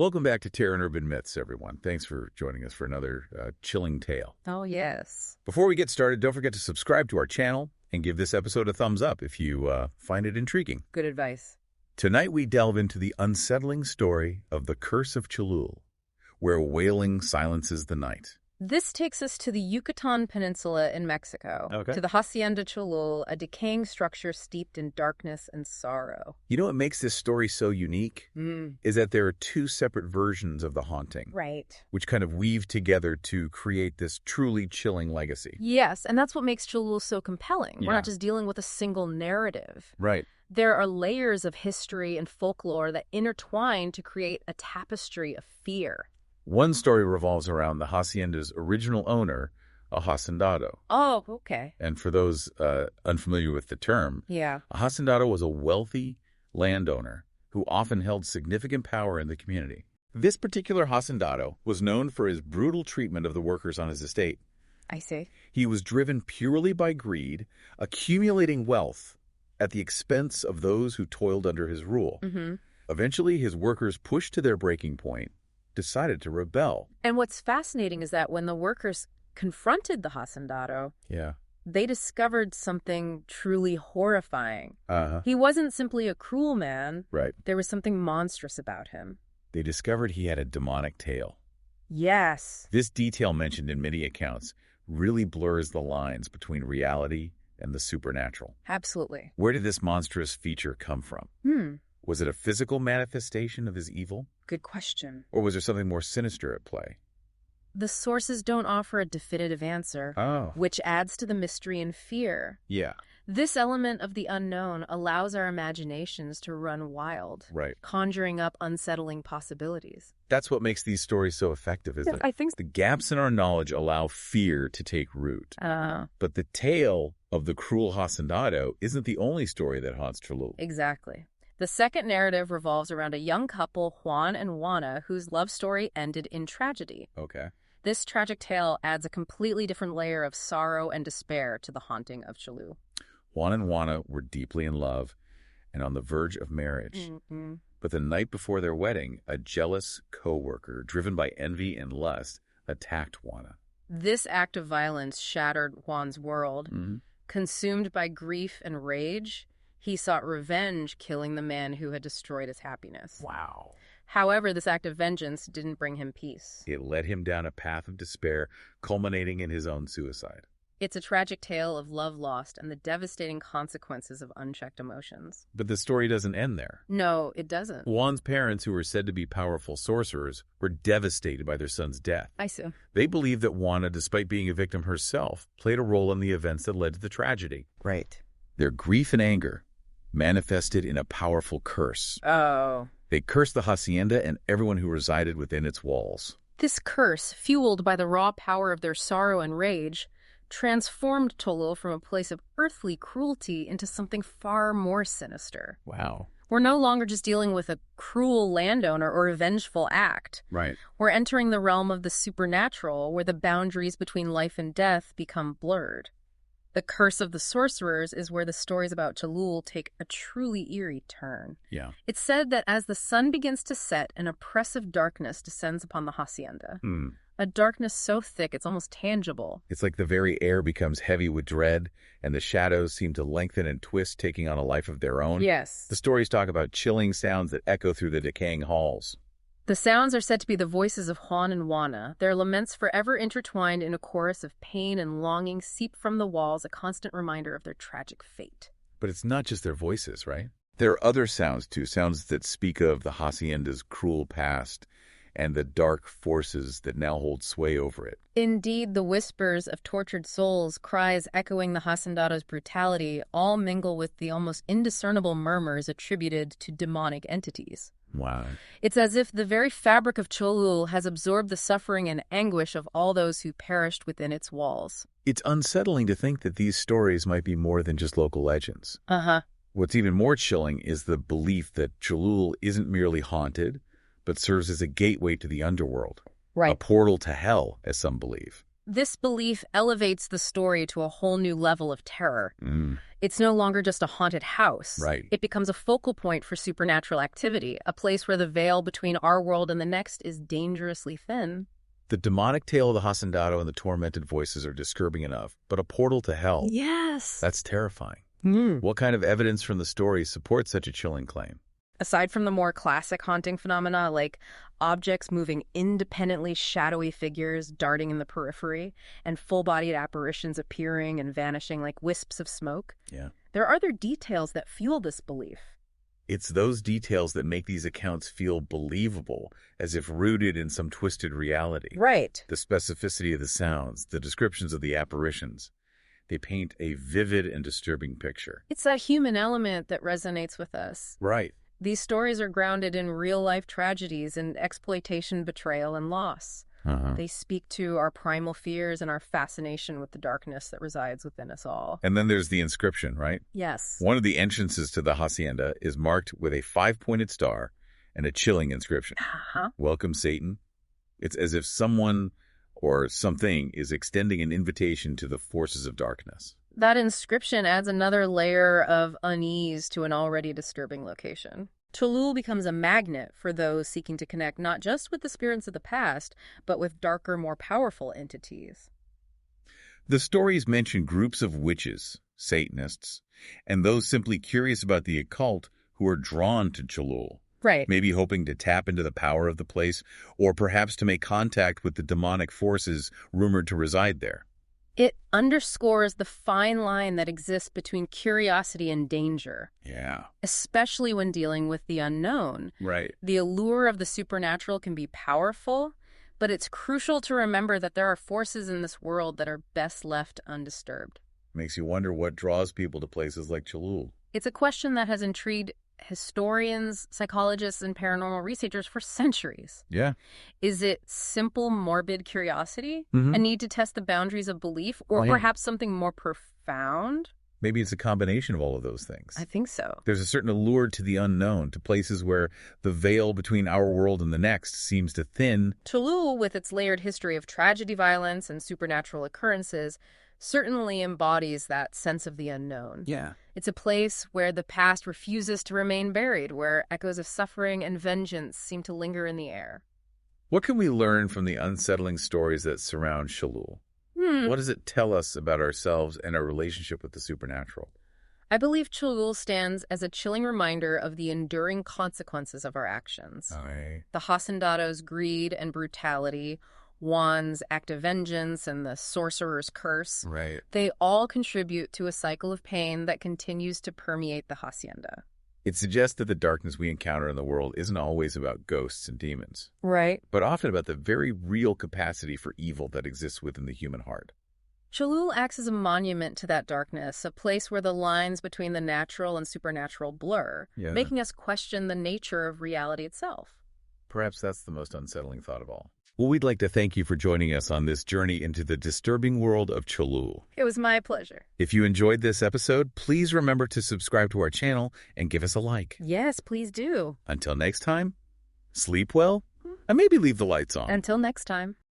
Welcome back to Terror and Urban Myths, everyone. Thanks for joining us for another chilling tale. Oh, yes. Before we get started, don't forget to subscribe to our channel and give this episode a thumbs up if you find it intriguing. Good advice. Tonight we delve into the unsettling story of the Curse of Cholul, where wailing silences the night. This takes us to the Yucatán Peninsula in Mexico, to the Hacienda de Cholul, a decaying structure steeped in darkness and sorrow. You know what makes this story so unique? Is that there are two separate versions of the haunting. Right. Which kind of weave together to create this truly chilling legacy. Yes, and that's what makes Cholul so compelling. Yeah. We're not just dealing with a single narrative. Right. There are layers of history and folklore that intertwine to create a tapestry of fear. One story revolves around the hacienda's original owner, a haciendado. Oh, okay. And for those unfamiliar with the term, Yeah. a haciendado was a wealthy landowner who often held significant power in the community. This particular haciendado was known for his brutal treatment of the workers on his estate. I see. He was driven purely by greed, accumulating wealth at the expense of those who toiled under his rule. Eventually, his workers, pushed to their breaking point, decided to rebel. And what's fascinating is that when the workers confronted the hacendado, they discovered something truly horrifying. He wasn't simply a cruel man. Right. There was something monstrous about him. They discovered he had a demonic tail. Yes. This detail, mentioned in many accounts, really blurs the lines between reality and the supernatural. Absolutely. Where did this monstrous feature come from? Was it a physical manifestation of his evil? Good question. Or was there something more sinister at play? The sources don't offer a definitive answer, which adds to the mystery and fear. Yeah. This element of the unknown allows our imaginations to run wild, conjuring up unsettling possibilities. That's what makes these stories so effective, isn't it? I think so. The gaps in our knowledge allow fear to take root. But the tale of the cruel hacendado isn't the only story that haunts Cholul. Exactly. The second narrative revolves around a young couple, Juan and Juana, whose love story ended in tragedy. Okay. This tragic tale adds a completely different layer of sorrow and despair to the haunting of Cholul. Juan and Juana were deeply in love and on the verge of marriage. But the night before their wedding, a jealous co-worker, driven by envy and lust, attacked Juana. This act of violence shattered Juan's world. Consumed by grief and rage, he sought revenge, killing the man who had destroyed his happiness. Wow. However, this act of vengeance didn't bring him peace. It led him down a path of despair, culminating in his own suicide. It's a tragic tale of love lost and the devastating consequences of unchecked emotions. But the story doesn't end there. No, it doesn't. Juan's parents, who were said to be powerful sorcerers, were devastated by their son's death. I see. They believed that Juana, despite being a victim herself, played a role in the events that led to the tragedy. Right. Their grief and anger manifested in a powerful curse. Oh. They cursed the hacienda and everyone who resided within its walls. This curse, fueled by the raw power of their sorrow and rage, transformed Cholul from a place of earthly cruelty into something far more sinister. Wow. We're no longer just dealing with a cruel landowner or a vengeful act. Right. We're entering the realm of the supernatural, where the boundaries between life and death become blurred. The Curse of the Sorcerers is where the stories about Cholul take a truly eerie turn. Yeah. It's said that as the sun begins to set, an oppressive darkness descends upon the hacienda. A darkness so thick it's almost tangible. It's like the very air becomes heavy with dread, and the shadows seem to lengthen and twist, taking on a life of their own. Yes. The stories talk about chilling sounds that echo through the decaying halls. The sounds are said to be the voices of Juan and Juana. Their laments, forever intertwined in a chorus of pain and longing, seep from the walls, a constant reminder of their tragic fate. But it's not just their voices, right? There are other sounds, too, sounds that speak of the hacienda's cruel past and the dark forces that now hold sway over it. Indeed, the whispers of tortured souls, cries echoing the hacendado's brutality, all mingle with the almost indiscernible murmurs attributed to demonic entities. Wow. It's as if the very fabric of Cholul has absorbed the suffering and anguish of all those who perished within its walls. It's unsettling to think that these stories might be more than just local legends. What's even more chilling is the belief that Cholul isn't merely haunted, but serves as a gateway to the underworld. Right. A portal to hell, as some believe. This belief elevates the story to a whole new level of terror. It's no longer just a haunted house. Right. It becomes a focal point for supernatural activity, a place where the veil between our world and the next is dangerously thin. The demonic tale of the haciendado and the tormented voices are disturbing enough, but a portal to hell. Yes. That's terrifying. What kind of evidence from the story supports such a chilling claim? Aside from the more classic haunting phenomena like objects moving independently, shadowy figures darting in the periphery, and full-bodied apparitions appearing and vanishing like wisps of smoke, there are other details that fuel this belief. It's those details that make these accounts feel believable, as if rooted in some twisted reality. Right. The specificity of the sounds, the descriptions of the apparitions. They paint a vivid and disturbing picture. It's that human element that resonates with us. Right. These stories are grounded in real-life tragedies and exploitation, betrayal, and loss. They speak to our primal fears and our fascination with the darkness that resides within us all. And then there's the inscription, right? Yes. One of the entrances to the hacienda is marked with a 5-pointed star and a chilling inscription. Welcome, Satan. It's as if someone or something is extending an invitation to the forces of darkness. That inscription adds another layer of unease to an already disturbing location. Cholul becomes a magnet for those seeking to connect not just with the spirits of the past, but with darker, more powerful entities. The stories mention groups of witches, Satanists, and those simply curious about the occult who are drawn to Cholul. Right. Maybe hoping to tap into the power of the place, or perhaps to make contact with the demonic forces rumored to reside there. It underscores the fine line that exists between curiosity and danger. Yeah. Especially when dealing with the unknown. Right. The allure of the supernatural can be powerful, but it's crucial to remember that there are forces in this world that are best left undisturbed. Makes you wonder what draws people to places like Cholul. It's a question that has intrigued historians, psychologists, and paranormal researchers for centuries. Yeah. Is it simple, morbid curiosity? A need to test the boundaries of belief? Or perhaps something more profound? Maybe it's a combination of all of those things. I think so. There's a certain allure to the unknown, to places where the veil between our world and the next seems to thin. Cholul, with its layered history of tragedy, violence, and supernatural occurrences, certainly embodies that sense of the unknown. Yeah. It's a place where the past refuses to remain buried, where echoes of suffering and vengeance seem to linger in the air. What can we learn from the unsettling stories that surround Cholul? What does it tell us about ourselves and our relationship with the supernatural? I believe Cholul stands as a chilling reminder of the enduring consequences of our actions. The haciendado's greed and brutality, Juan's act of vengeance, and the sorcerer's curse. Right. They all contribute to a cycle of pain that continues to permeate the hacienda. It suggests that the darkness we encounter in the world isn't always about ghosts and demons. Right. But often about the very real capacity for evil that exists within the human heart. Cholul acts as a monument to that darkness, a place where the lines between the natural and supernatural blur, making us question the nature of reality itself. Perhaps that's the most unsettling thought of all. Well, we'd like to thank you for joining us on this journey into the disturbing world of Cholul. It was my pleasure. If you enjoyed this episode, please remember to subscribe to our channel and give us a like. Yes, please do. Until next time, sleep well, and maybe leave the lights on. Until next time.